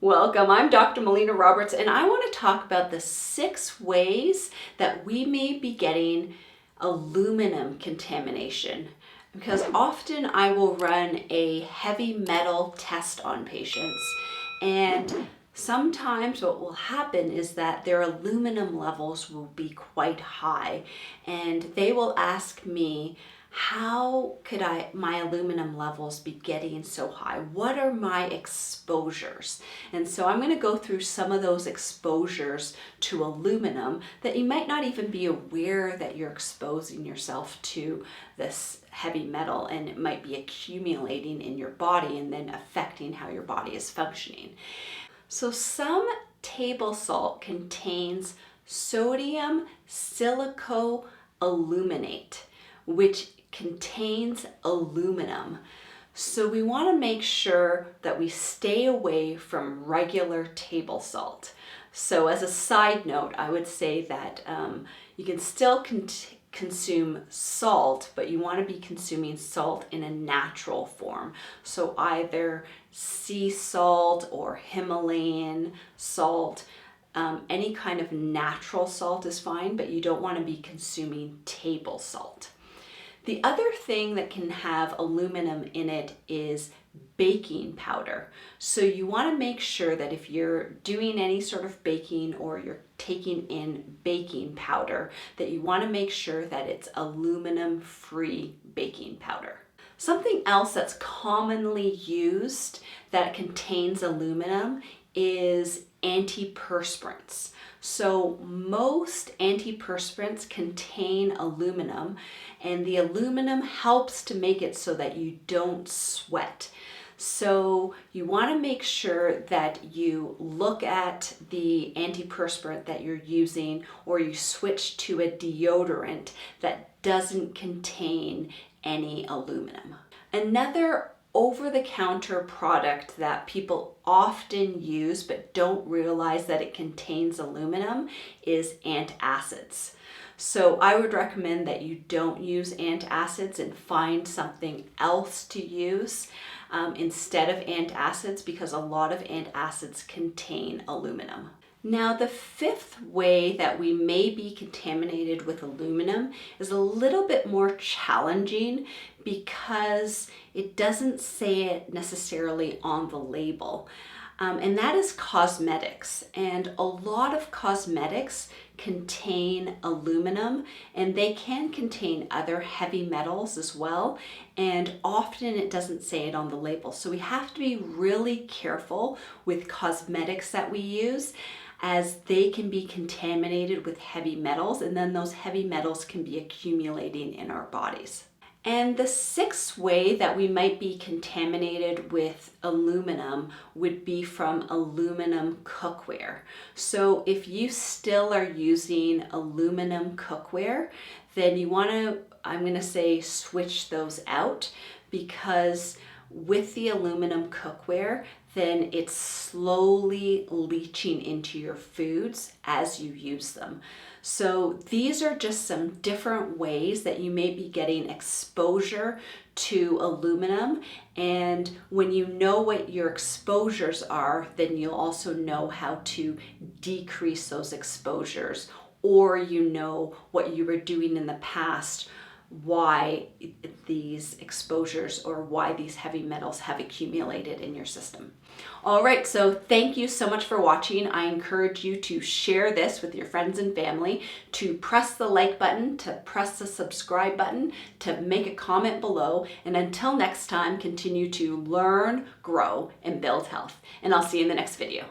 Welcome, I'm Dr. Melina Roberts, and I want to talk about the 6 ways that we may be getting aluminum contamination. Because often I will run a heavy metal test on patients, and sometimes what will happen is that their aluminum levels will be quite high, and they will ask me, how could my aluminum levels be getting so high? What are my exposures? And so I'm going to go through some of those exposures to aluminum that you might not even be aware that you're exposing yourself to this heavy metal, and it might be accumulating in your body and then affecting how your body is functioning. So some table salt contains sodium silicoaluminate, which contains aluminum. So we want to make sure that we stay away from regular table salt. So as a side note, I would say that you can still consume salt, but you want to be consuming salt in a natural form. So either sea salt or Himalayan salt. Any kind of natural salt is fine, but you don't want to be consuming table salt. The other thing that can have aluminum in it is baking powder. So you want to make sure that if you're doing any sort of baking or you're taking in baking powder, that you want to make sure that it's aluminum-free baking powder. Something else that's commonly used that contains aluminum is antiperspirants. So most antiperspirants contain aluminum, and the aluminum helps to make it so that you don't sweat. So you want to make sure that you look at the antiperspirant that you're using, or you switch to a deodorant that doesn't contain any aluminum. Another over-the-counter product that people often use but don't realize that it contains aluminum is antacids. So I would recommend that you don't use antacids and find something else to use instead of antacids, because a lot of antacids contain aluminum. Now, the 5th way that we may be contaminated with aluminum is a little bit more challenging because it doesn't say it necessarily on the label. And that is cosmetics. And a lot of cosmetics contain aluminum, and they can contain other heavy metals as well. And often it doesn't say it on the label. So we have to be really careful with cosmetics that we use, as they can be contaminated with heavy metals, and then those heavy metals can be accumulating in our bodies. And the 6th way that we might be contaminated with aluminum would be from aluminum cookware. So if you still are using aluminum cookware, then you want to, I'm going to say, switch those out, because with the aluminum cookware, then it's slowly leaching into your foods as you use them. So these are just some different ways that you may be getting exposure to aluminum. And when you know what your exposures are, then you'll also know how to decrease those exposures, or you know what you were doing in the past, why these exposures or why these heavy metals have accumulated in your system. All right, so thank you so much for watching. I encourage you to share this with your friends and family, to press the like button, to press the subscribe button, to make a comment below, and until next time, continue to learn, grow, and build health. And I'll see you in the next video.